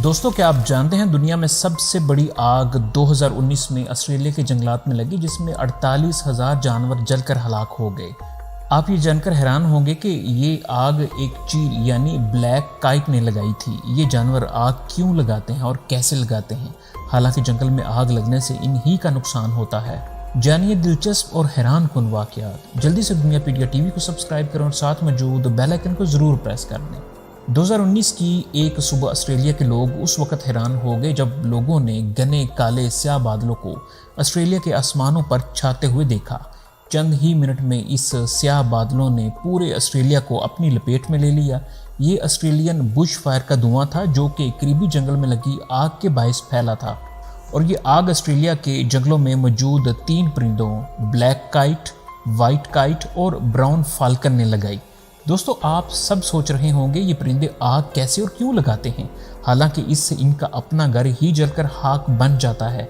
दोस्तों, क्या आप जानते हैं दुनिया में सबसे बड़ी आग 2019 में ऑस्ट्रेलिया के जंगलात में लगी, जिसमें 48,000 जानवर जलकर हलाक हो गए। आप ये जानकर हैरान होंगे कि ये आग एक चील यानी ब्लैक काइट ने लगाई थी। ये जानवर आग क्यों लगाते हैं और कैसे लगाते हैं? हालांकि जंगल में आग लगने से इन्हीं का नुकसान होता है। जानिए दिलचस्प और हैरान कुन वाकयात। जल्दी से दुनियापीडिया टीवी को सब्सक्राइब करें और साथ मौजूद बेल आइकन को जरूर प्रेस कर दें। 2019 की एक सुबह ऑस्ट्रेलिया के लोग उस वक्त हैरान हो गए जब लोगों ने घने काले स्याह बादलों को ऑस्ट्रेलिया के आसमानों पर छाते हुए देखा। चंद ही मिनट में इस स्याह बादलों ने पूरे ऑस्ट्रेलिया को अपनी लपेट में ले लिया। ये ऑस्ट्रेलियन बुश फायर का धुआं था जो कि करीबी जंगल में लगी आग के बायस फैला था। और ये आग ऑस्ट्रेलिया के जंगलों में मौजूद 3 परिंदों ब्लैक काइट, वाइट काइट और ब्राउन फाल्कन ने लगाई। दोस्तों, आप सब सोच रहे होंगे ये परिंदे आग कैसे और क्यों लगाते हैं, हालांकि इससे इनका अपना घर ही जलकर खाक बन जाता है।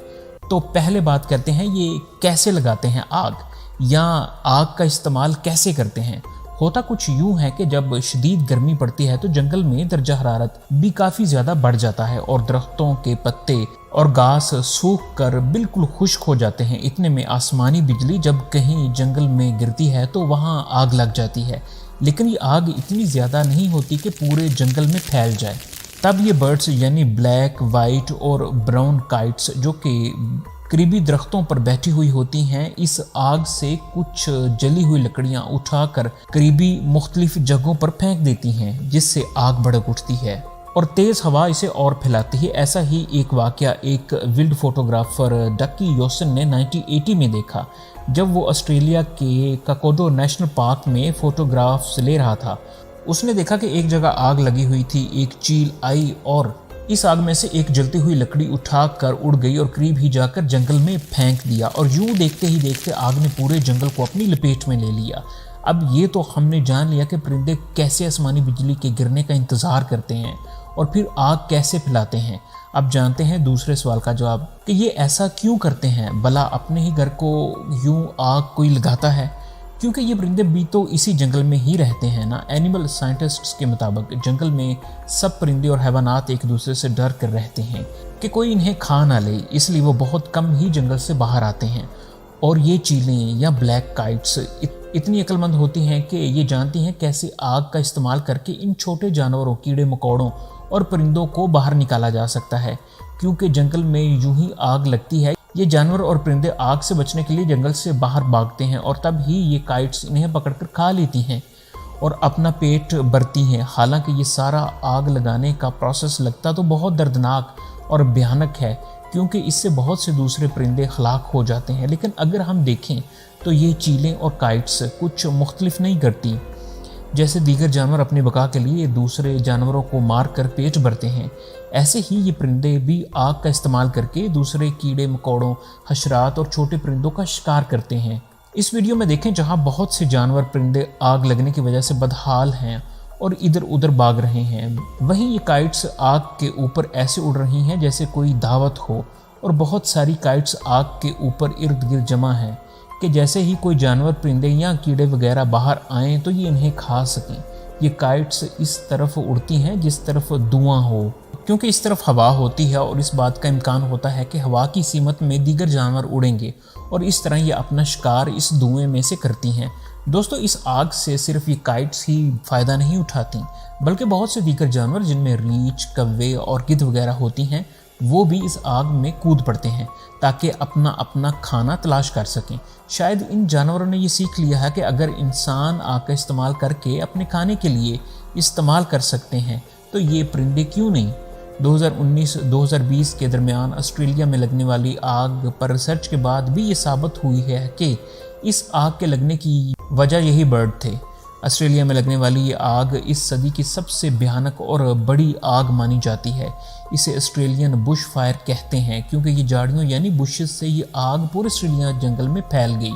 तो पहले बात करते हैं ये कैसे लगाते हैं आग, या आग का इस्तेमाल कैसे करते हैं। होता कुछ यूं है कि जब शदीद गर्मी पड़ती है तो जंगल में दर्जा हरारत भी काफ़ी ज़्यादा बढ़ जाता है और दरख्तों के पत्ते और घास सूख कर बिल्कुल खुश्क हो जाते हैं। इतने में आसमानी बिजली जब कहीं जंगल में गिरती है तो वहाँ आग लग जाती है, लेकिन ये आग इतनी ज़्यादा नहीं होती कि पूरे जंगल में फैल जाए। तब ये बर्ड्स यानी ब्लैक, वाइट और ब्राउन काइट्स जो कि करीबी दरख्तों पर बैठी हुई होती हैं, इस आग से कुछ जली हुई लकड़ियां उठाकर करीबी मुख्तलिफ जगहों पर फेंक देती हैं, जिससे आग भड़क उठती है और तेज़ हवा इसे और फैलाती है। ऐसा ही एक वाकया एक विल्ड फोटोग्राफर डकी योसन ने 1980 में देखा, जब वो ऑस्ट्रेलिया के काकोडो नेशनल पार्क में फोटोग्राफ्स ले रहा था। उसने देखा कि एक जगह आग लगी हुई थी। एक चील आई और इस आग में से एक जलती हुई लकड़ी उठाकर उड़ गई और करीब ही जाकर जंगल में फेंक दिया, और यूं देखते ही देखते आग ने पूरे जंगल को अपनी लपेट में ले लिया। अब ये तो हमने जान लिया कि परिंदे कैसे आसमानी बिजली के गिरने का इंतज़ार करते हैं और फिर आग कैसे फैलाते हैं। अब जानते हैं दूसरे सवाल का जवाब कि ये ऐसा क्यों करते हैं। भला अपने ही घर को यूं आग कोई लगाता है? क्योंकि ये परिंदे भी तो इसी जंगल में ही रहते हैं ना। एनिमल साइंटिस्ट्स के मुताबिक जंगल में सब परिंदे और हैवानात एक दूसरे से डर कर रहते हैं कि कोई इन्हें खा ना ले, इसलिए वो बहुत कम ही जंगल से बाहर आते हैं। और ये चीलें या ब्लैक काइट्स इतनी अक्लमंद होती हैं कि ये जानती हैं कैसे आग का इस्तेमाल करके इन छोटे जानवरों, कीड़े मकोड़ों और परिंदों को बाहर निकाला जा सकता है। क्योंकि जंगल में यूं ही आग लगती है, ये जानवर और परिंदे आग से बचने के लिए जंगल से बाहर भागते हैं और तब ही ये काइट्स इन्हें पकड़कर खा लेती हैं और अपना पेट भरती हैं। हालांकि ये सारा आग लगाने का प्रोसेस लगता तो बहुत दर्दनाक और भयानक है, क्योंकि इससे बहुत से दूसरे परिंदे हलाक हो जाते हैं। लेकिन अगर हम देखें तो ये चीलें और काइट्स कुछ मुख्तलिफ नहीं करती। जैसे दीगर जानवर अपनी बका के लिए दूसरे जानवरों को मार कर पेट भरते हैं, ऐसे ही ये परिंदे भी आग का इस्तेमाल करके दूसरे कीड़े मकोड़ों, हशरात और छोटे परिंदों का शिकार करते हैं। इस वीडियो में देखें जहां बहुत से जानवर परिंदे आग लगने की वजह से बदहाल हैं और इधर उधर भाग रहे हैं, वहीं ये काइट्स आग के ऊपर ऐसे उड़ रही हैं जैसे कोई दावत हो, और बहुत सारी काइट्स आग के ऊपर इर्द गिर्द जमा हैं कि जैसे ही कोई जानवर, परिंदे या कीड़े वगैरह बाहर आएँ तो ये इन्हें खा सकें। ये काइट्स इस तरफ उड़ती हैं जिस तरफ धुआं हो, क्योंकि इस तरफ हवा होती है और इस बात का इम्कान होता है कि हवा की सीमत में दीगर जानवर उड़ेंगे और इस तरह ये अपना शिकार इस धुएं में से करती हैं। दोस्तों, इस आग से सिर्फ ये काइट्स ही फ़ायदा नहीं उठाती, बल्कि बहुत से दीगर जानवर जिनमें रीछ, कौवे और गिद्ध वगैरह होती हैं, वो भी इस आग में कूद पड़ते हैं ताकि अपना अपना खाना तलाश कर सकें। शायद इन जानवरों ने ये सीख लिया है कि अगर इंसान आग का इस्तेमाल करके अपने खाने के लिए इस्तेमाल कर सकते हैं तो ये परिंदे क्यों नहीं। 2019-2020 के दरमियान ऑस्ट्रेलिया में लगने वाली आग पर रिसर्च के बाद भी ये साबित हुई है कि इस आग के लगने की वजह यही बर्ड थे। ऑस्ट्रेलिया में लगने वाली ये आग इस सदी की सबसे भयानक और बड़ी आग मानी जाती है। इसे ऑस्ट्रेलियन बुश फायर कहते हैं, क्योंकि ये झाड़ियों यानी बुशेस से ये आग पूरे ऑस्ट्रेलिया जंगल में फैल गई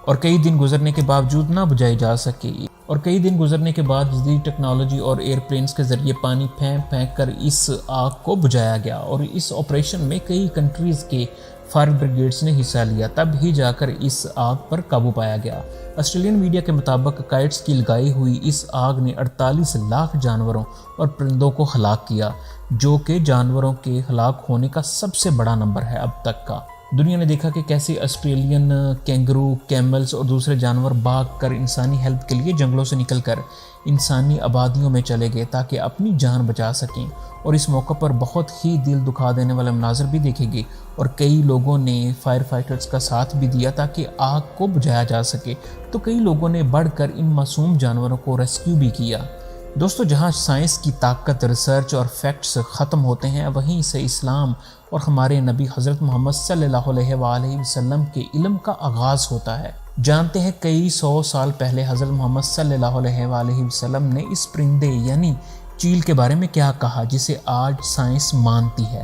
और कई दिन गुजरने के बावजूद ना बुझाई जा सके। और कई दिन गुजरने के बाद जदीद टेक्नोलॉजी और एयरप्लेन्स के ज़रिए पानी फेंक फेंक कर इस आग को बुझाया गया, और इस ऑपरेशन में कई कंट्रीज़ के फायर ब्रिगेड्स ने हिस्सा लिया, तब ही जाकर इस आग पर काबू पाया गया। ऑस्ट्रेलियन मीडिया के मुताबिक काइट्स की लगाई हुई इस आग ने 48 लाख जानवरों और परिंदों को हलाक किया। جو کہ جانوروں کے ہلاک ہونے کا سب سے بڑا نمبر ہے اب تک کا۔ دنیا نے دیکھا کہ کیسے آسٹریلین کینگرو، کیملز اور دوسرے جانور بھاگ کر انسانی ہیلپ کے لیے جنگلوں سے نکل کر انسانی آبادیوں میں چلے گئے تاکہ اپنی جان بچا سکیں، اور اس موقع پر بہت ہی دل دکھا دینے والے مناظر بھی دیکھے گئے، اور کئی لوگوں نے فائر فائٹرز کا ساتھ بھی دیا تاکہ آگ کو بجھایا جا سکے، تو کئی لوگوں نے بڑھ کر ان معصوم جانوروں کو ریسکیو بھی کیا۔ دوستو، جہاں سائنس کی طاقت، ریسرچ اور فیکٹس ختم ہوتے ہیں، وہیں سے اسلام اور ہمارے نبی حضرت محمد صلی اللہ علیہ وآلہ وسلم کے علم کا آغاز ہوتا ہے۔ جانتے ہیں کئی سو سال پہلے حضرت محمد صلی اللہ علیہ وآلہ وسلم نے اس پرندے یعنی چیل کے بارے میں کیا کہا جسے آج سائنس مانتی ہے۔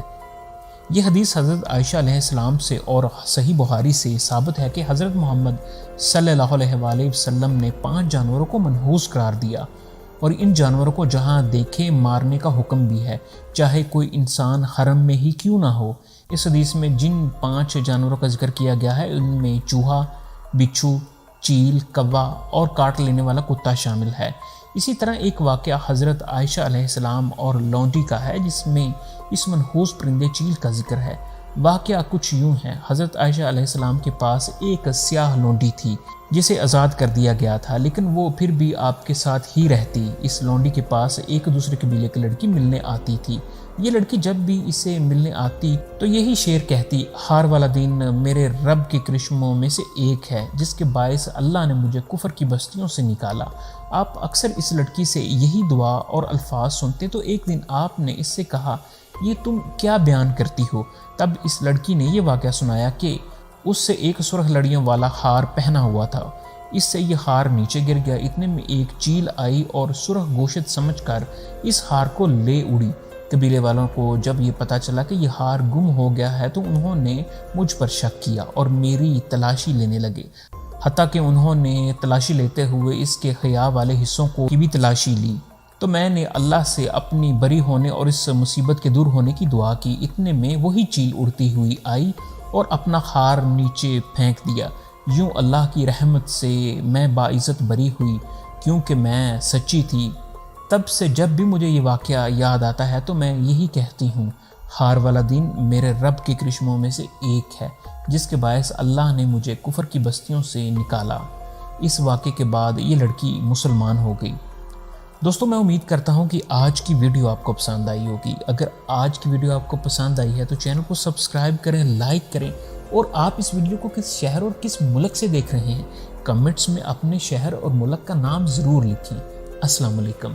یہ حدیث حضرت عائشہ علیہ السلام سے اور صحیح بخاری سے ثابت ہے کہ حضرت محمد صلی اللہ علیہ وآلہ وسلم نے 5 جانوروں کو منحوس قرار دیا، اور ان جانوروں کو جہاں دیکھے مارنے کا حکم بھی ہے، چاہے کوئی انسان حرم میں ہی کیوں نہ ہو۔ اس حدیث میں جن 5 جانوروں کا ذکر کیا گیا ہے، ان میں چوہا، بچھو، چیل، کوا اور کاٹ لینے والا کتا شامل ہے۔ اسی طرح ایک واقعہ حضرت عائشہ علیہ السلام اور لونڈی کا ہے جس میں اس منحوس پرندے چیل کا ذکر ہے۔ واقعہ کچھ یوں ہے، حضرت عائشہ علیہ السلام کے پاس ایک سیاہ لونڈی تھی جسے آزاد کر دیا گیا تھا، لیکن وہ پھر بھی آپ کے ساتھ ہی رہتی۔ اس لونڈی کے پاس ایک دوسرے قبیلے کی لڑکی ملنے آتی تھی۔ یہ لڑکی جب بھی اسے ملنے آتی تو یہی شعر کہتی، ہار والا دن میرے رب کے کرشموں میں سے ایک ہے جس کے باعث اللہ نے مجھے کفر کی بستیوں سے نکالا۔ آپ اکثر اس لڑکی سے یہی دعا اور الفاظ سنتے، تو ایک دن آپ نے اس سے کہا، یہ تم کیا بیان کرتی ہو؟ تب اس لڑکی نے یہ واقعہ سنایا کہ اس سے ایک سرخ لڑیوں والا ہار پہنا ہوا تھا۔ اس سے یہ ہار نیچے گر گیا، اتنے میں ایک چیل آئی اور سرخ گوشت سمجھ کر اس ہار کو لے اڑی۔ قبیلے والوں کو جب یہ پتا چلا کہ یہ ہار گم ہو گیا ہے تو انہوں نے مجھ پر شک کیا اور میری تلاشی لینے لگے، حتیٰ کہ انہوں نے تلاشی لیتے ہوئے اس کے خیا والے حصوں کو بھی تلاشی لی۔ تو میں نے اللہ سے اپنی بری ہونے اور اس مصیبت کے دور ہونے کی دعا کی۔ اتنے میں وہی چیل اڑتی ہوئی آئی اور اپنا ہار نیچے پھینک دیا۔ یوں اللہ کی رحمت سے میں باعزت بری ہوئی کیونکہ میں سچی تھی۔ تب سے جب بھی مجھے یہ واقعہ یاد آتا ہے تو میں یہی کہتی ہوں، ہار والا دن میرے رب کے کرشموں میں سے ایک ہے جس کے باعث اللہ نے مجھے کفر کی بستیوں سے نکالا۔ اس واقعے کے بعد یہ لڑکی مسلمان ہو گئی۔ دوستو، میں امید کرتا ہوں کہ آج کی ویڈیو آپ کو پسند آئی ہوگی۔ اگر آج کی ویڈیو آپ کو پسند آئی ہے تو چینل کو سبسکرائب کریں، لائک کریں، اور آپ اس ویڈیو کو کس شہر اور کس ملک سے دیکھ رہے ہیں، کمنٹس میں اپنے شہر اور ملک کا نام ضرور لکھیں۔ السلام علیکم۔